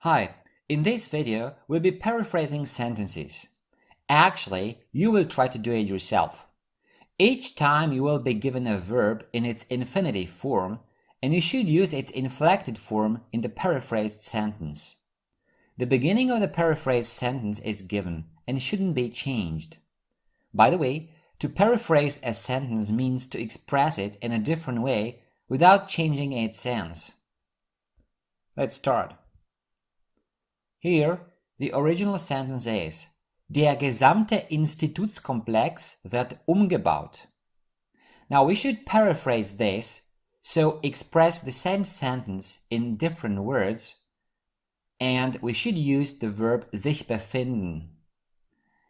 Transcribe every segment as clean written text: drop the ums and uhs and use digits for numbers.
Hi, in this video we'll be paraphrasing sentences. Actually, you will try to do it yourself. Each time you will be given a verb in its infinitive form, and you should use its inflected form in the paraphrased sentence. The beginning of the paraphrased sentence is given and shouldn't be changed. By the way, to paraphrase a sentence means to express it in a different way without changing its sense. Let's start. Here, the original sentence is: Der gesamte Institutskomplex wird umgebaut. Now we should paraphrase this, so express the same sentence in different words, and we should use the verb sich befinden.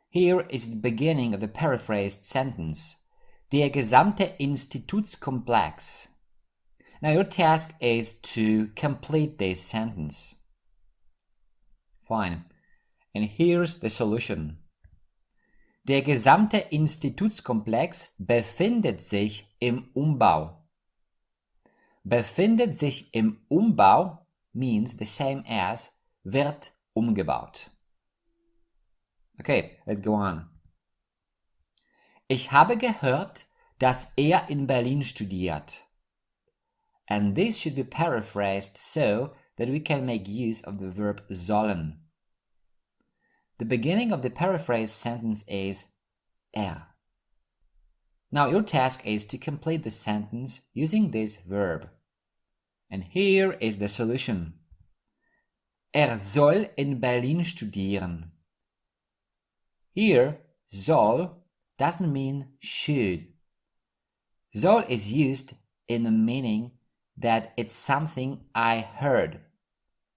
Here is the beginning of the paraphrased sentence: Der gesamte Institutskomplex. Now your task is to complete this sentence. Fine. And here's the solution. Der gesamte Institutskomplex befindet sich im Umbau. Befindet sich im Umbau means the same as wird umgebaut. Okay, let's go on. Ich habe gehört, dass er in Berlin studiert. And this should be paraphrased so that we can make use of the verb sollen. The beginning of the paraphrased sentence is er. Now your task is to complete the sentence using this verb. And here is the solution. Er soll in Berlin studieren. Here, soll doesn't mean should. Soll is used in the meaning that it's something I heard,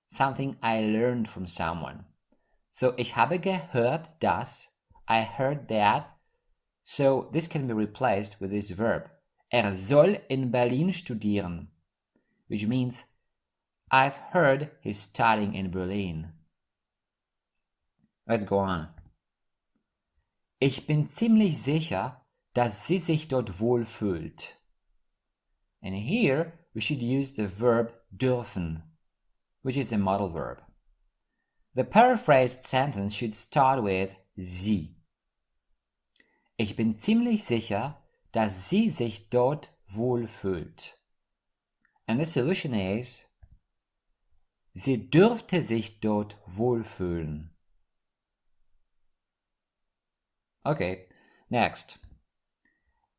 something I learned from someone. So, ich habe gehört, dass, I heard that. So, this can be replaced with this verb. Er soll in Berlin studieren, which means I've heard he's studying in Berlin. Let's go on. Ich bin ziemlich sicher, dass sie sich dort wohl fühlt. And here, we should use the verb dürfen, which is a modal verb. The paraphrased sentence should start with sie. Ich bin ziemlich sicher, dass sie sich dort wohl fühlt. And the solution is: Sie dürfte sich dort wohlfühlen. Okay, next.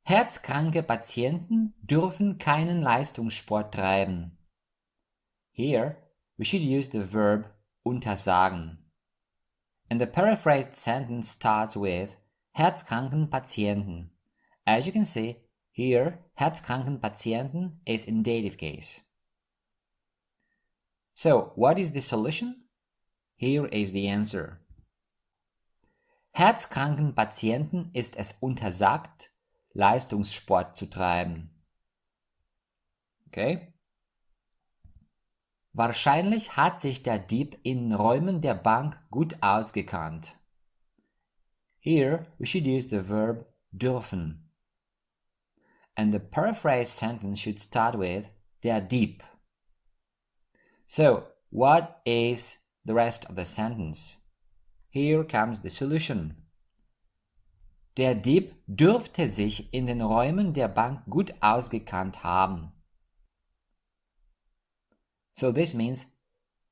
Herzkranke Patienten dürfen keinen Leistungssport treiben. Here, we should use the verb untersagen. And the paraphrased sentence starts with Herzkranken Patienten. As you can see, here, Herzkranken Patienten is in dative case. So, what is the solution? Here is the answer. Herzkranken Patienten ist es untersagt, Leistungssport zu treiben. Okay? Wahrscheinlich hat sich der Dieb in Räumen der Bank gut ausgekannt. Here we should use the verb dürfen. And the paraphrased sentence should start with der Dieb. So, what is the rest of the sentence? Here comes the solution. Der Dieb dürfte sich in den Räumen der Bank gut ausgekannt haben. So this means,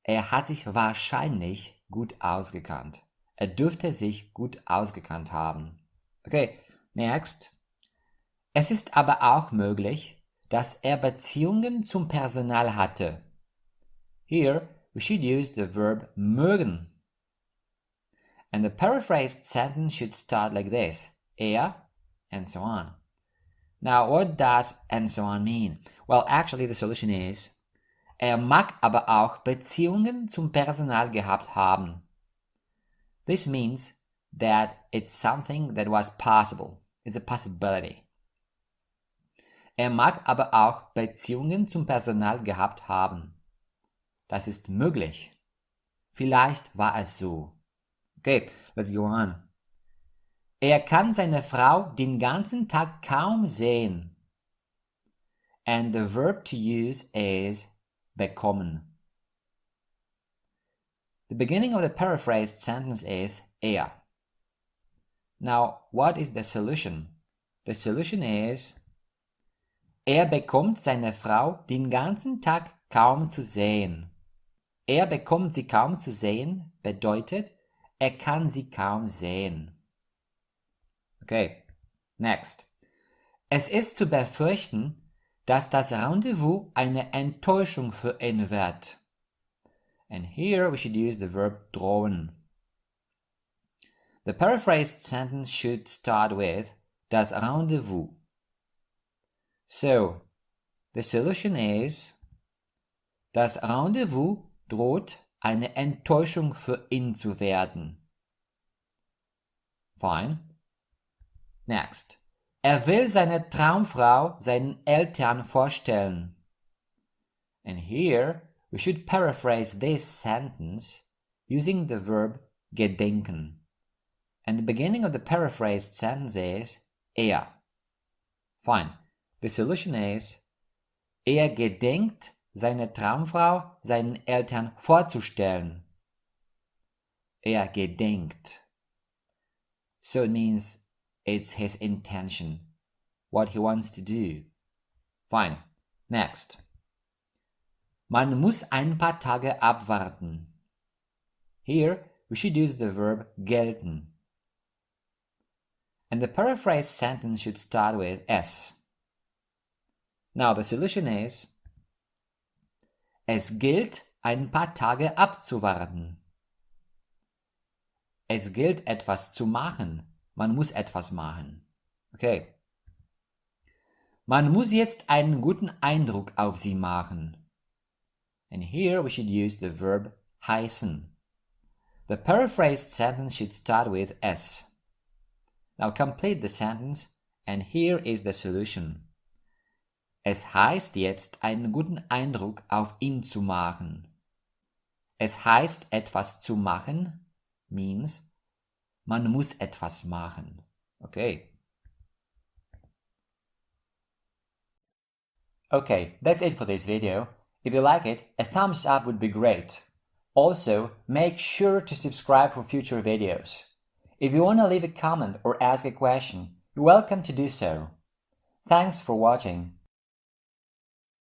er hat sich wahrscheinlich gut ausgekannt. Er dürfte sich gut ausgekannt haben. Okay, next. Es ist aber auch möglich, dass er Beziehungen zum Personal hatte. Here, we should use the verb mögen. And the paraphrased sentence should start like this: er, and so on. Now, what does and so on mean? Well, actually the solution is: Er mag aber auch Beziehungen zum Personal gehabt haben. This means that it's something that was possible. It's a possibility. Er mag aber auch Beziehungen zum Personal gehabt haben. Das ist möglich. Vielleicht war es so. Okay, let's go on. Er kann seine Frau den ganzen Tag kaum sehen. And the verb to use is bekommen. The beginning of the paraphrased sentence is er. Now, what is the solution? The solution is: Er bekommt seine Frau den ganzen Tag kaum zu sehen. Er bekommt sie kaum zu sehen bedeutet, er kann sie kaum sehen. Okay, next. Es ist zu befürchten, dass das Rendezvous eine Enttäuschung für ihn wird. And here we should use the verb drohen. The paraphrased sentence should start with das Rendezvous. So, the solution is: Das Rendezvous droht eine Enttäuschung für ihn zu werden. Fine. Next. Er will seine Traumfrau seinen Eltern vorstellen. And here we should paraphrase this sentence using the verb gedenken. And the beginning of the paraphrased sentence is er. Fine. The solution is: Er gedenkt, seine Traumfrau seinen Eltern vorzustellen. Er gedenkt. So it means it's his intention, what he wants to do. Fine. Next. Man muss ein paar Tage abwarten. Here we should use the verb gelten. And the paraphrased sentence should start with es. Now the solution is: Es gilt, ein paar Tage abzuwarten. Es gilt, etwas zu machen. Man muss etwas machen. Okay. Man muss jetzt einen guten Eindruck auf sie machen. And here we should use the verb heißen. The paraphrased sentence should start with es. Now complete the sentence, and here is the solution. Es heißt jetzt, einen guten Eindruck auf ihn zu machen. Es heißt, etwas zu machen means man muss etwas machen. Okay. Okay, that's it for this video. If you like it, a thumbs up would be great. Also, make sure to subscribe for future videos. If you want to leave a comment or ask a question, you're welcome to do so. Thanks for watching.